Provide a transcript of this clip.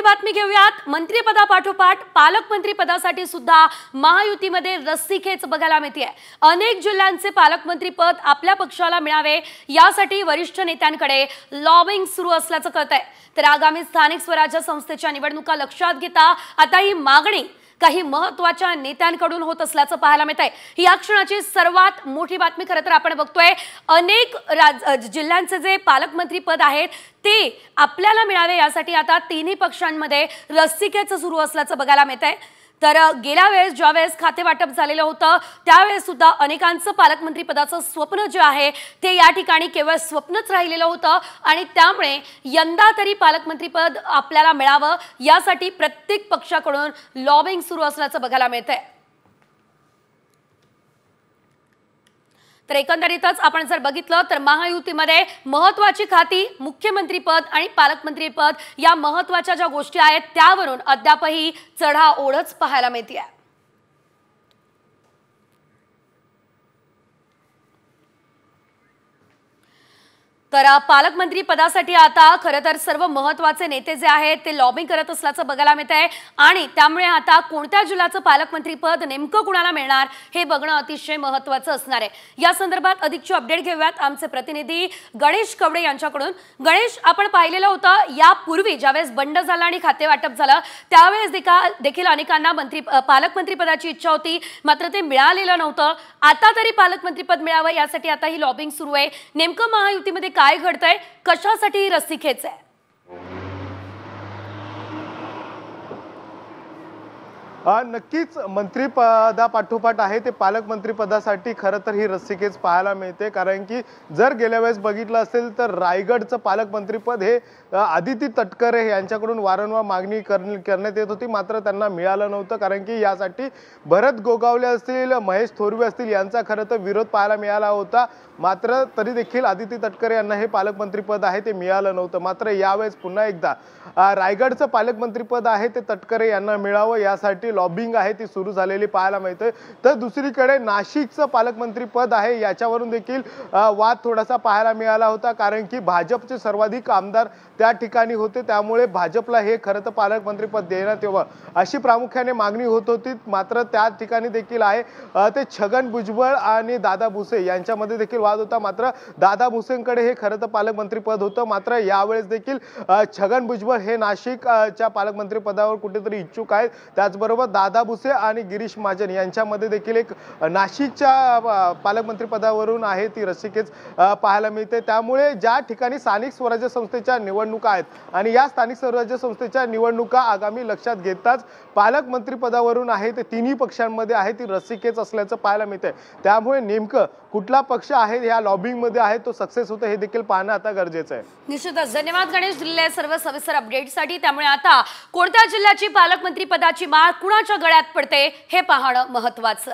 बातमी घेऊयात। मंत्रिपदापाठोपाठ पालकमंत्री पदासाठी सुद्धा महायुतीमध्ये रस्सीखेच बघायला मिळते। अनेक जिल्ह्यांचे पालकमंत्री पद आपल्या पक्षाला मिळावे यासाठी वरिष्ठ नेत्यांकडे लॉबिंग सुरू असल्याचं कळतंय। तर आगामी स्थानिक स्वराज्य संस्थेच्या निवडणुका लक्षात घेता आता ही मागणी काही महत्त्वाच्या नेत्यांकडून होत असल्याचं पाहायला मिळतंय। या क्षणाची सर्वात मोठी बातमी खरं तर आपण बघतोय, अनेक जिल्ह्यांचे जे पालकमंत्री पद आहेत ते आपल्याला मिळावे यासाठी आता तिन्ही पक्षांमध्ये रस्सीखेच सुरू असल्याचं बघायला मिळतंय। तर गेल्या वेळेस ज्यावेळेस खाते वाटप झालेलं होतं त्यावेळेस सुद्धा अनेकांचं पालकमंत्री पदाचं स्वप्न जे आहे ते या ठिकाणी केवळ स्वप्नच राहिलेलं होतं आणि त्यामुळे यंदा तरी पालकमंत्री पद आपल्याला मिळावं यासाठी प्रत्येक पक्षाकडून लॉबिंग सुरू असल्याचं बघायला मिळतंय। तर एकंदरीतच आपण जर बघितलं तर महायुतीमध्ये महत्त्वाची खाती मुख्यमंत्री पद आणि पालकमंत्री पद या महत्त्वाच्या ज्या गोष्टी आहेत त्यावरून अद्यापही चढाओढच पाहायला मिळते। तर पालकमंत्री पदासाठी आता खरं तर सर्व महत्त्वाचे नेते जे आहेत ते लॉबिंग करत असल्याचं बघायला मिळतंय आणि त्यामुळे आता कोणत्या जिल्ह्याचं पालकमंत्री पद नेमकं कुणाला मिळणार हे बघणं अतिशय महत्त्वाचं असणार आहे। या संदर्भात अधिकची अपडेट घेऊयात आमचे प्रतिनिधी गणेश कवडे यांच्याकडून। गणेश, आपण पाहिलेलं होतं यापूर्वी ज्यावेळेस बंड झाला आणि खाते वाटप झालं त्यावेळेस देखील अनेकांना पालकमंत्री पदाची इच्छा होती, मात्र ते मिळालेलं नव्हतं। आता तरी पालकमंत्री पद मिळावं यासाठी आता ही लॉबिंग सुरू आहे। नेमकं महायुतीमध्ये काय घडतंय, कशासाठी रस्सीखेच आहे? नक्कीच मंत्रिपदापाठोपाठ आहे ते पालकमंत्री पदासाठी खरं तर ही रस्सीखेच पाहायला मिळते। कारण की जर गेल्या वेळेस बघितलं असेल तर रायगडचं पालकमंत्रीपद हे आदिती तटकरे यांच्याकडून वारंवार मागणी करण्यात येत होती, मात्र त्यांना मिळालं नव्हतं। कारण की यासाठी भरत गोगावले असतील, महेश थोरवे असतील यांचा खरं तर विरोध पाहायला मिळाला होता, मात्र तरी देखील आदिती तटकरे यांना हे पालकमंत्रीपद आहे ते मिळालं नव्हतं। मात्र यावेळेस पुन्हा एकदा रायगडचं पालकमंत्रीपद आहे ते तटकरे यांना मिळावं यासाठी लॉबिंग आहे ती सुरू झालेली पाहायला मिळते। तर दुसरीकडे नाशिकचं पालकमंत्री पद आहे याच्यावरून देखील वाद थोडासा पाहायला मिळाला होता, कारण की भाजपचे सर्वाधिक आमदार त्या ठिकाणी होते, त्यामुळे भाजपला हे खरं तर पालकमंत्री पद देण्यात यावं अशी प्रामुख्याने मागणी होत होती। मात्र त्या ठिकाणी देखील आहे ते छगन भुजबळ आणि दादा भुसे यांच्यामध्ये देखील वाद होता। मात्र दादा भुसेंकडे हे खरं तर पालकमंत्री पद होतं, मात्र यावेळेस देखील छगन भुजबळ हे नाशिकच्या पालकमंत्री पदावर कुठेतरी इच्छुक आहेत। त्याचबरोबर दादा भुसे आणि गिरीश महाजन यांच्यामध्ये देखील एक नाशिकच्या पालकमंत्री पदावरून आहे ती रस्सीखेच पाहायला मिळते। त्यामुळे ज्या ठिकाणी स्थानिक स्वराज्य संस्थेच्या निवडणुका आहेत आणि या स्थानिक स्वराज्य संस्थेच्या निवडणुका आगामी लक्षात घेताच पालकमंत्री पदावरून आहे ते तिन्ही पक्षांमध्ये आहे ती रस्सीखेच असल्याचं पाहायला मिळते। त्यामुळे नेमकं कुठला पक्ष आहे या लॉबिंग मध्ये आहे तो सक्सेस होतो हे देखील पाहणं आता गरजेचं आहे। निश्चितच धन्यवाद गणेश दिलेल्या सर्व सविस्तर अपडेटसाठी। त्यामुळे आता कोणत्या जिल्ह्याची पालकमंत्री पदाची माळ कुणाच्या गळ्यात पडते हे पाहणं महत्त्वाचं।